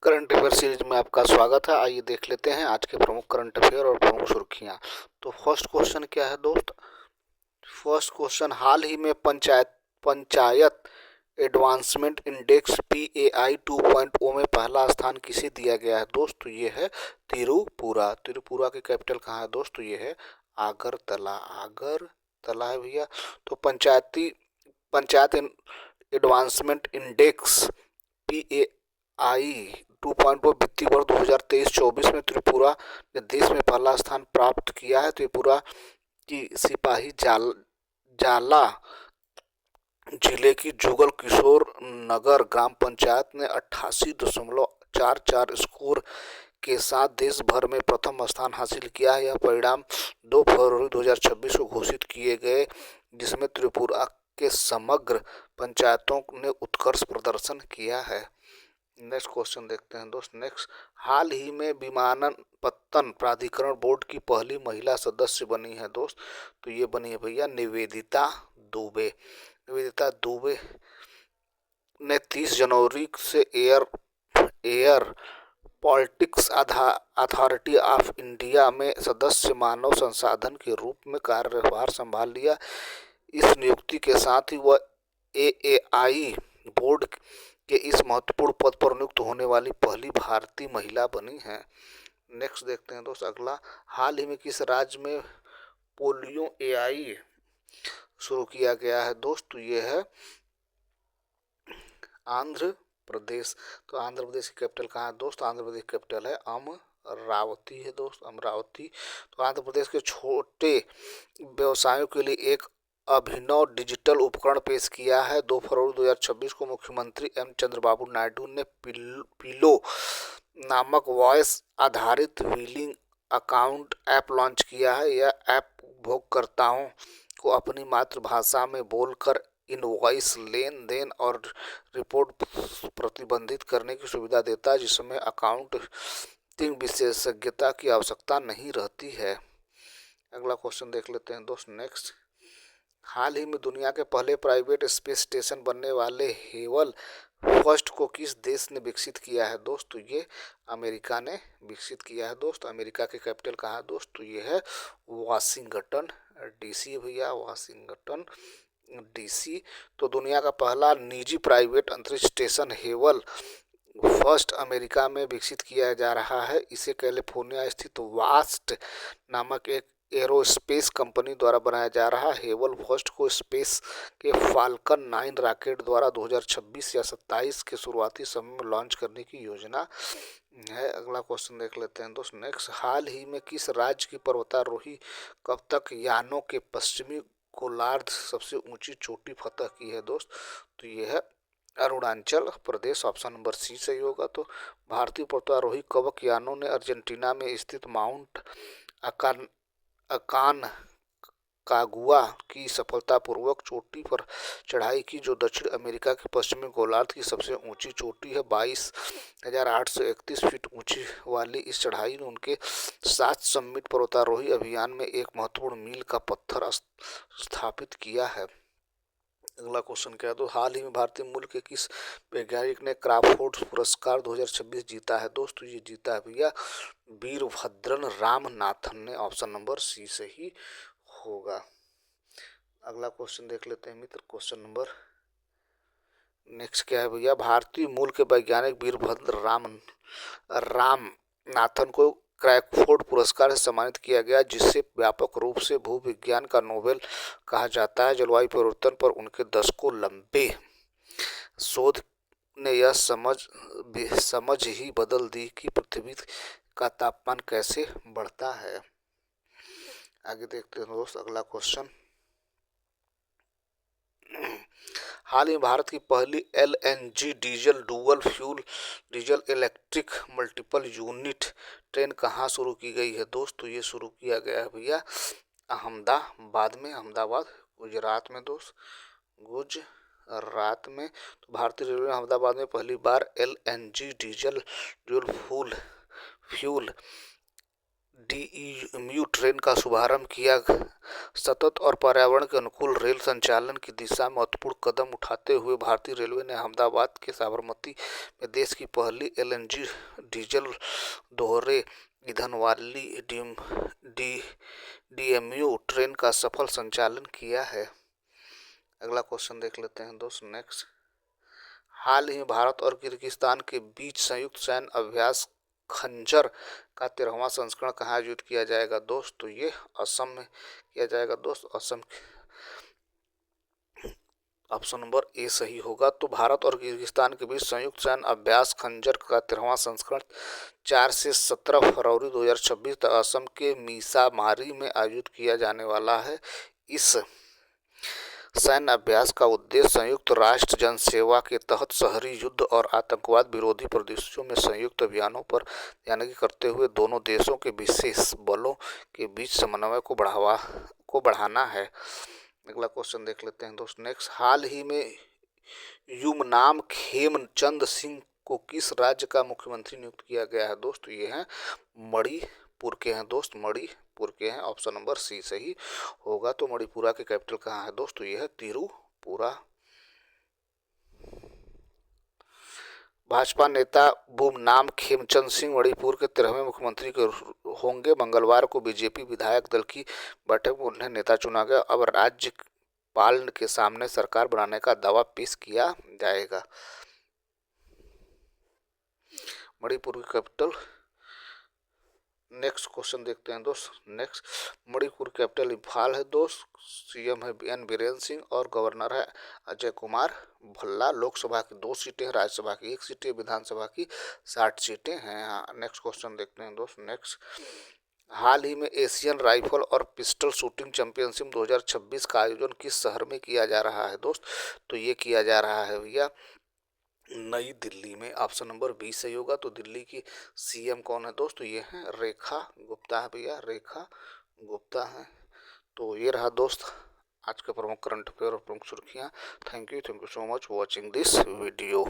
Current affair series में आपका स्वागत है। आइए देख लेते हैं आज के प्रमुख करंट अफेयर और प्रमुख सुर्खियां। तो फर्स्ट क्वेश्चन क्या है दोस्त? फर्स्ट क्वेश्चन, हाल ही में पंचायत एडवांसमेंट इंडेक्स PAI 2.0 में पहला स्थान किसे दिया गया है दोस्त? तो ये है तिरुपुरा। तिरुपुरा की कैपिटल कहाँ है दोस्त? तो ये है आगरतला। आगरतला है भैया। तो पंचायत एडवांसमेंट इंडेक्स PAI 2.0 वित्तीय वर्ष 2023-24 में त्रिपुरा ने देश में पहला स्थान प्राप्त किया है। त्रिपुरा की सिपाही जाला जिले की जुगल किशोर नगर ग्राम पंचायत ने 88.44 स्कोर के साथ देश भर में प्रथम स्थान हासिल किया है। यह परिणाम 2 फरवरी 2026 को घोषित किए गए, जिसमें त्रिपुरा के समग्र पंचायतों ने उत्कृष्ट प्रदर्शन किया है। नेक्स्ट क्वेश्चन देखते हैं दोस्त। नेक्स्ट, हाल ही में विमानपत्तन प्राधिकरण बोर्ड की पहली महिला सदस्य बनी है दोस्त। तो ये बनी है भैया निवेदिता दुबे। निवेदिता दुबे ने 30 जनवरी से air politics authority of India में सदस्य मानव संसाधन के रूप में कार्यभार संभाल लिया। इस नियुक्ति के साथ ही वह AAI बोर्ड के इस महत्वपूर्ण पद पर नियुक्त होने वाली पहली भारतीय महिला बनी है। नेक्स्ट देखते हैं दोस्त अगला, हाल ही में किस राज्य में पोलियो AI शुरू किया गया है दोस्त? तो ये है आंध्र प्रदेश। तो आंध्र प्रदेश की कैपिटल कहाँ है दोस्त? आंध्र प्रदेश की कैपिटल है अमरावती है दोस्त, अमरावती। तो आंध्र प्रदेश के छोटे व्यवसायों के लिए एक अभिनव डिजिटल उपकरण पेश किया है। 2 फरवरी 2026 को मुख्यमंत्री M चंद्रबाबू नायडू ने पिलो नामक वॉइस आधारित बिलिंग अकाउंट ऐप लॉन्च किया है। यह ऐप उपभोक्ताओं को अपनी मातृभाषा में बोलकर इनवॉइस, लेन देन और रिपोर्ट प्रतिबंधित करने की सुविधा देता है, जिसमें अकाउंटिंग विशेषज्ञता की आवश्यकता नहीं रहती है। अगला क्वेश्चन देख लेते हैं दोस्त। नेक्स्ट, हाल ही में दुनिया के पहले प्राइवेट स्पेस स्टेशन बनने वाले हेवल फर्स्ट को किस देश ने विकसित किया है दोस्त? तो ये अमेरिका ने विकसित किया है दोस्त। अमेरिका की कैपिटल कहाँ है दोस्त? तो ये है वाशिंगटन DC भैया, वाशिंगटन DC। तो दुनिया का पहला निजी प्राइवेट अंतरिक्ष स्टेशन हेवल फर्स्ट अमेरिका में विकसित किया जा रहा है। इसे कैलिफोर्निया स्थित वास्ट नामक एक एरोस्पेस कंपनी द्वारा बनाया जा रहा है। हेवल फर्स्ट को स्पेस के फाल्कन 9 रॉकेट द्वारा 2026 या 27 के शुरुआती समय में लॉन्च करने की योजना है। अगला क्वेश्चन देख लेते हैं दोस्त। नेक्स्ट, हाल ही में किस राज्य की पर्वतारोही कब तक यानों के पश्चिमी गोलार्ध सबसे ऊंची चोटी फतह की है दोस्त? तो ये है Arunachal Pradesh. Option number C सही होगा। तो भारतीय पर्वतारोही कवक यानों ने अर्जेंटीना में स्थित माउंट अकान कागुआ की सफलतापूर्वक चोटी पर चढ़ाई की, जो दक्षिण अमेरिका के पश्चिमी गोलार्ध की सबसे ऊंची चोटी है। 22,831 फीट ऊंची वाली इस चढ़ाई ने उनके साथ समिट पर्वतारोही अभियान में एक महत्वपूर्ण मील का पत्थर स्थापित किया है। अगला क्वेश्चन क्या है? तो हाल ही में भारतीय मूल के किस वैज्ञानिक ने क्राफोर्ड पुरस्कार 2026 जीता है दोस्त? ये जीता है भैया वीरभद्रन रामनाथन ने। ऑप्शन नंबर C सही होगा। अगला क्वेश्चन देख लेते हैं मित्र, क्वेश्चन नंबर नेक्स्ट क्या है भैया? भारतीय मूल के वैज्ञानिक वीरभद्र रामनाथन को क्रैफोर्ड पुरस्कार से सम्मानित किया गया, जिससे व्यापक रूप से भूविज्ञान का नोबेल कहा जाता है। जलवायु परिवर्तन पर उनके दशकों लंबे शोध ने यह समझ ही बदल दी कि पृथ्वी का तापमान कैसे बढ़ता है। आगे देखते हैं दोस्त अगला क्वेश्चन। हाल ही भारत की पहली LNG diesel dual fuel diesel electric multiple unit train कहाँ शुरू की गई है दोस्त? तो ये शुरू किया गया है भैया अहमदाबाद में। अहमदाबाद गुजरात में दोस्त, गुजरात में। तो भारतीय रेलवे अहमदाबाद में पहली बार LNG diesel dual fuel DEMU train का शुभारंभ किया। सतत और पर्यावरण के अनुकूल रेल संचालन की दिशा में महत्वपूर्ण कदम उठाते हुए भारतीय रेलवे ने अहमदाबाद के साबरमती में देश की पहली LNG डीजल दोहरे ईंधन वाली DEMU ट्रेन का सफल संचालन किया है। अगला क्वेश्चन देख लेते हैं दोस्त। नेक्स्ट, हाल ही में भारत और किर्गिस्तान के बीच संयुक्त सैन्य अभ्यास खंजर का 13वां संस्करण कहाँ आयोजित किया जाएगा दोस्त? तो ये असम में किया जाएगा दोस्त। असम, ऑप्शन नंबर ए सही होगा। तो भारत और किर्गिस्तान के बीच संयुक्त सैन्य अभ्यास खंजर का 13वां संस्करण 4 से 17 फरवरी 2026 तक असम के मीसामारी में आयोजित किया जाने वाला है। इस सैन्य अभ्यास का उद्देश्य संयुक्त राष्ट्र जनसेवा के तहत शहरी युद्ध और आतंकवाद विरोधी प्रदेशों में संयुक्त अभियानों पर ध्यान करते हुए दोनों देशों के विशेष बलों के बीच समन्वय को बढ़ाना है। अगला क्वेश्चन देख लेते हैं दोस्त। नेक्स्ट, हाल ही में युमनाम खेमचंद सिंह को किस राज्य का मुख्यमंत्री नियुक्त किया गया है दोस्त? ये हैं मणिपुर के हैं दोस्त, मणिपुर के हैं। ऑप्शन नंबर सी सही होगा। तो मणिपुरा के कैपिटल कहाँ है दोस्त? तो ये है तिरुपुरा। भाजपा नेता बुमनाम खेमचंद सिंह मणिपुर के 13वें मुख्यमंत्री होंगे। मंगलवार को बीजेपी विधायक दल की बैठक में उन्हें नेता चुना गया। अब राज्यपाल के सामने सरकार बनाने का दावा पेश किया जाएगा। मणिपुर की कैपिटल। नेक्स्ट क्वेश्चन देखते हैं दोस्त। नेक्स्ट, मणिपुर कैपिटल इम्फाल है दोस्त। CM है N बीरेन सिंह और गवर्नर है अजय कुमार भल्ला। लोकसभा की 2 सीटें हैं, राज्यसभा की 1 सीट है, विधानसभा की 60 सीटें हैं। नेक्स्ट क्वेश्चन देखते हैं दोस्त। नेक्स्ट, हाल ही में एशियन राइफल और पिस्टल शूटिंग चैंपियनशिप 2026 का आयोजन किस शहर में किया जा रहा है दोस्त? तो ये किया जा रहा है भैया नई दिल्ली में। ऑप्शन नंबर बी सही होगा। तो दिल्ली की CM कौन है दोस्त? तो ये है रेखा गुप्ता है भैया, रेखा गुप्ता है। तो ये रहा दोस्त आज का प्रमुख करंट अफेयर और प्रमुख सुर्खियाँ। Thank you so much for watching this video.